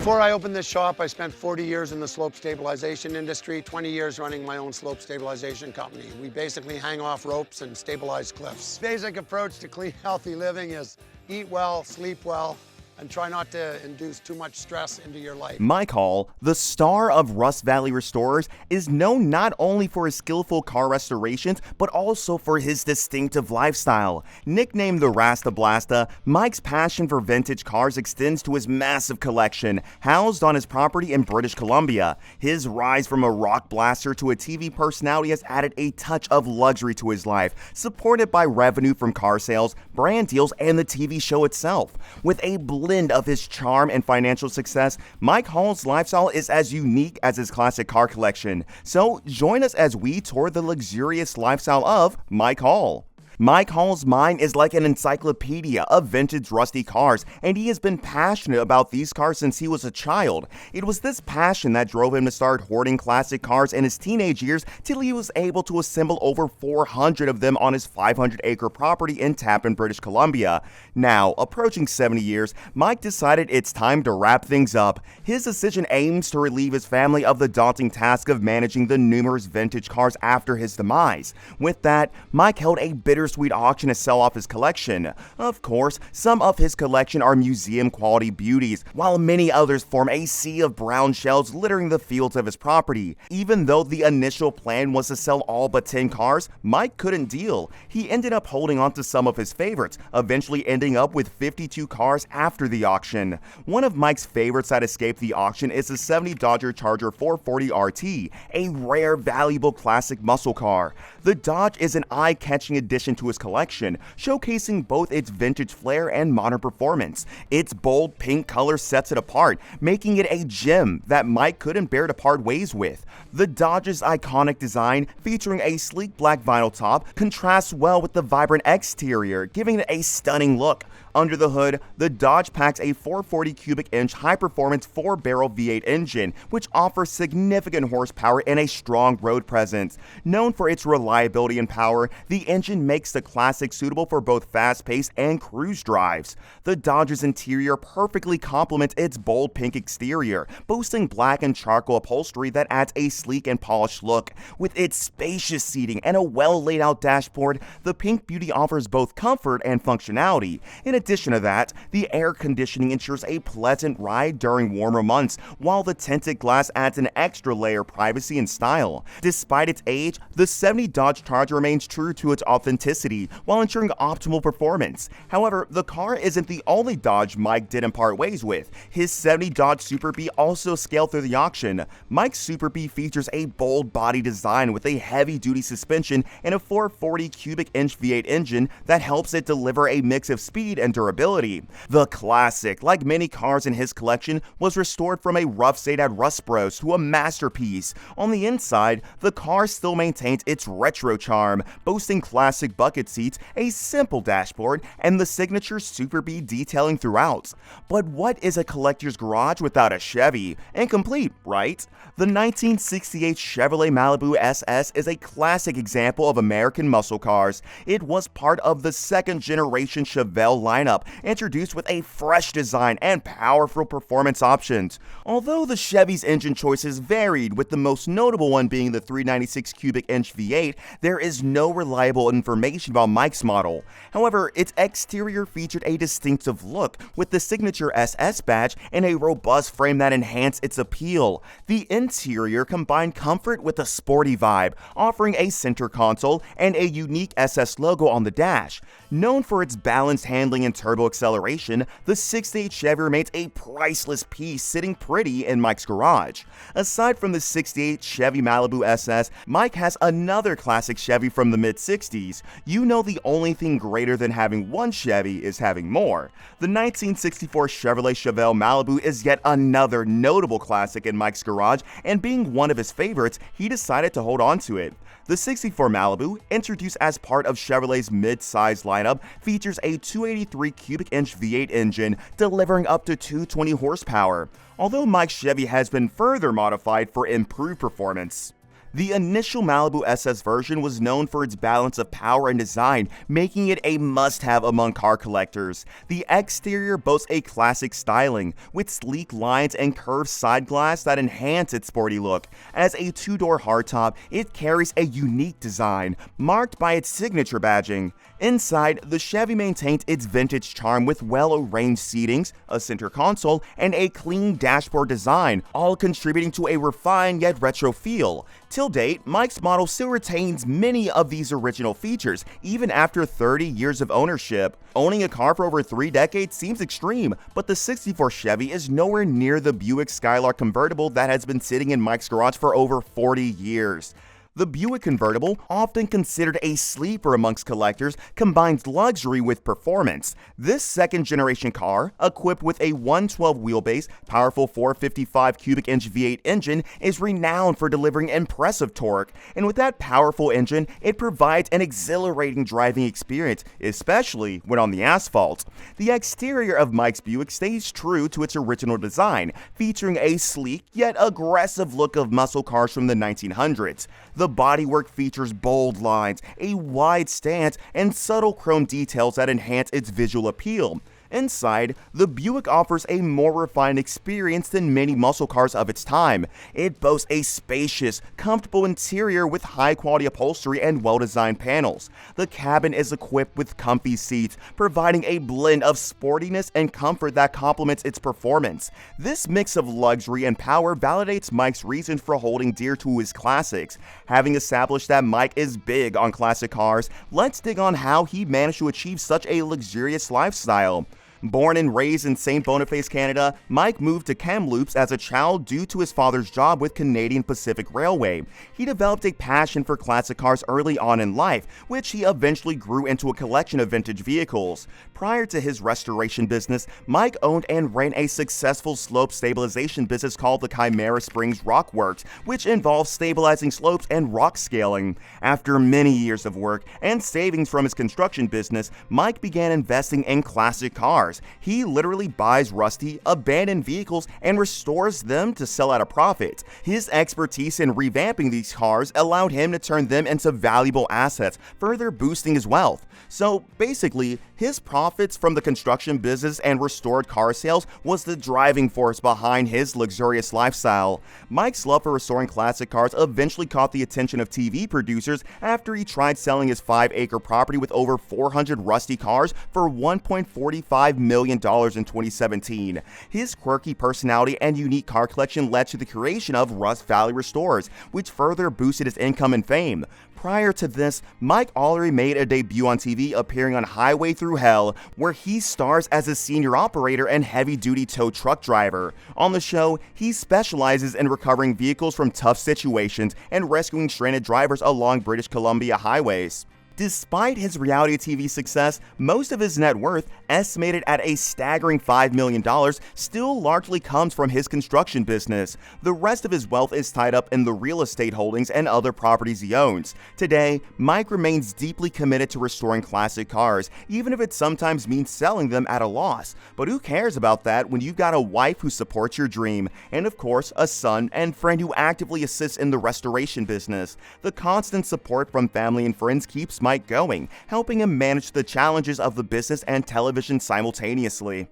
Before I opened this shop, I spent 40 years in the slope stabilization industry, 20 years running my own slope stabilization company. We basically hang off ropes and stabilize cliffs. Basic approach to clean, healthy living is eat well, sleep well, and try not to induce too much stress into your life. Mike Hall, the star of Rust Valley Restorers, is known not only for his skillful car restorations, but also for his distinctive lifestyle. Nicknamed the Rasta Blasta, Mike's passion for vintage cars extends to his massive collection, housed on his property in British Columbia. His rise from a rock blaster to a TV personality has added a touch of luxury to his life, supported by revenue from car sales, brand deals, and the TV show itself. With a blend of his charm and financial success, Mike Hall's lifestyle is as unique as his classic car collection. So join us as we tour the luxurious lifestyle of Mike Hall. Mike Hall's mind is like an encyclopedia of vintage rusty cars, and he has been passionate about these cars since he was a child. It was this passion that drove him to start hoarding classic cars in his teenage years till he was able to assemble over 400 of them on his 500-acre property in Tappan, British Columbia. Now, approaching 70 years, Mike decided it's time to wrap things up. His decision aims to relieve his family of the daunting task of managing the numerous vintage cars after his demise. With that, Mike held a bittersweet auction to sell off his collection. Of course, some of his collection are museum-quality beauties, while many others form a sea of brown shells littering the fields of his property. Even though the initial plan was to sell all but 10 cars, Mike couldn't deal. He ended up holding on to some of his favorites, eventually ending up with 52 cars after the auction. One of Mike's favorites that escaped the auction is the 70 Dodge Charger 440 RT, a rare, valuable classic muscle car. The Dodge is an eye-catching addition to his collection, showcasing both its vintage flair and modern performance. Its bold pink color sets it apart, making it a gem that Mike couldn't bear to part ways with. The Dodge's iconic design, featuring a sleek black vinyl top, contrasts well with the vibrant exterior, giving it a stunning look. Under the hood, the Dodge packs a 440 cubic inch high-performance 4-barrel V8 engine, which offers significant horsepower and a strong road presence. Known for its reliability and power, the engine makes the classic suitable for both fast-paced and cruise drives. The Dodge's interior perfectly complements its bold pink exterior, boasting black and charcoal upholstery that adds a sleek and polished look. With its spacious seating and a well-laid-out dashboard, the Pink Beauty offers both comfort and functionality. In addition to that, the air conditioning ensures a pleasant ride during warmer months, while the tinted glass adds an extra layer of privacy and style. Despite its age, the 70 Dodge Charger remains true to its authenticity while ensuring optimal performance. However, the car isn't the only Dodge Mike didn't part ways with. His 70 Dodge Super Bee also scaled through the auction. Mike's Super Bee features a bold body design with a heavy-duty suspension and a 440 cubic inch V8 engine that helps it deliver a mix of speed and durability. The classic, like many cars in his collection, was restored from a rough state at Rust Bros to a masterpiece. On the inside, the car still maintains its retro charm, boasting classic bucket seats, a simple dashboard, and the signature Super Bee detailing throughout. But what is a collector's garage without a Chevy? Incomplete, right? The 1968 Chevrolet Malibu SS is a classic example of American muscle cars. It was part of the second-generation Chevelle lineup, introduced with a fresh design and powerful performance options. Although the Chevy's engine choices varied, with the most notable one being the 396 cubic inch V8, there is no reliable information about Mike's model. However, its exterior featured a distinctive look, with the signature SS badge and a robust frame that enhanced its appeal. The interior combined comfort with a sporty vibe, offering a center console and a unique SS logo on the dash. Known for its balanced handling and turbo acceleration, the 68 Chevy remains a priceless piece sitting pretty in Mike's garage. Aside from the 68 Chevy Malibu SS, Mike has another classic Chevy from the mid-60s. You know the only thing greater than having one Chevy is having more. The 1964 Chevrolet Chevelle Malibu is yet another notable classic in Mike's garage, and being one of his favorites, he decided to hold on to it. The 64 Malibu, introduced as part of Chevrolet's mid-size lineup, features a 283 cubic inch V8 engine, delivering up to 220 horsepower, although Mike's Chevy has been further modified for improved performance. The initial Malibu SS version was known for its balance of power and design, making it a must-have among car collectors. The exterior boasts a classic styling, with sleek lines and curved side glass that enhance its sporty look. As a two-door hardtop, it carries a unique design, marked by its signature badging. Inside, the Chevy maintains its vintage charm with well-arranged seatings, a center console, and a clean dashboard design, all contributing to a refined yet retro feel. Till date, Mike's model still retains many of these original features, even after 30 years of ownership. Owning a car for over 3 decades seems extreme, but the '64 Chevy is nowhere near the Buick Skylark convertible that has been sitting in Mike's garage for over 40 years. The Buick convertible, often considered a sleeper amongst collectors, combines luxury with performance. This second-generation car, equipped with a 112 wheelbase, powerful 455 cubic inch V8 engine, is renowned for delivering impressive torque. And with that powerful engine, it provides an exhilarating driving experience, especially when on the asphalt. The exterior of Mike's Buick stays true to its original design, featuring a sleek yet aggressive look of muscle cars from the 1900s. The bodywork features bold lines, a wide stance, and subtle chrome details that enhance its visual appeal. Inside, the Buick offers a more refined experience than many muscle cars of its time. It boasts a spacious, comfortable interior with high-quality upholstery and well-designed panels. The cabin is equipped with comfy seats, providing a blend of sportiness and comfort that complements its performance. This mix of luxury and power validates Mike's reason for holding dear to his classics. Having established that Mike is big on classic cars, let's dig on how he managed to achieve such a luxurious lifestyle. Born and raised in St. Boniface, Canada, Mike moved to Kamloops as a child due to his father's job with Canadian Pacific Railway. He developed a passion for classic cars early on in life, which he eventually grew into a collection of vintage vehicles. Prior to his restoration business, Mike owned and ran a successful slope stabilization business called the Chimera Springs Rock Works, which involved stabilizing slopes and rock scaling. After many years of work and savings from his construction business, Mike began investing in classic cars. He literally buys rusty, abandoned vehicles and restores them to sell at a profit. His expertise in revamping these cars allowed him to turn them into valuable assets, further boosting his wealth. So basically, his profits from the construction business and restored car sales was the driving force behind his luxurious lifestyle. Mike's love for restoring classic cars eventually caught the attention of TV producers after he tried selling his 5-acre property with over 400 rusty cars for $1.45 million in 2017. His quirky personality and unique car collection led to the creation of Rust Valley Restores, which further boosted his income and fame. Prior to this, Mike already made a debut on TV appearing on Highway Through Hell, where he stars as a senior operator and heavy-duty tow truck driver. On the show, he specializes in recovering vehicles from tough situations and rescuing stranded drivers along British Columbia highways. Despite his reality TV success, most of his net worth, estimated at a staggering $5 million, still largely comes from his construction business. The rest of his wealth is tied up in the real estate holdings and other properties he owns. Today, Mike remains deeply committed to restoring classic cars, even if it sometimes means selling them at a loss. But who cares about that when you've got a wife who supports your dream, and of course, a son and friend who actively assists in the restoration business. The constant support from family and friends keeps Mike going, helping him manage the challenges of the business and television simultaneously.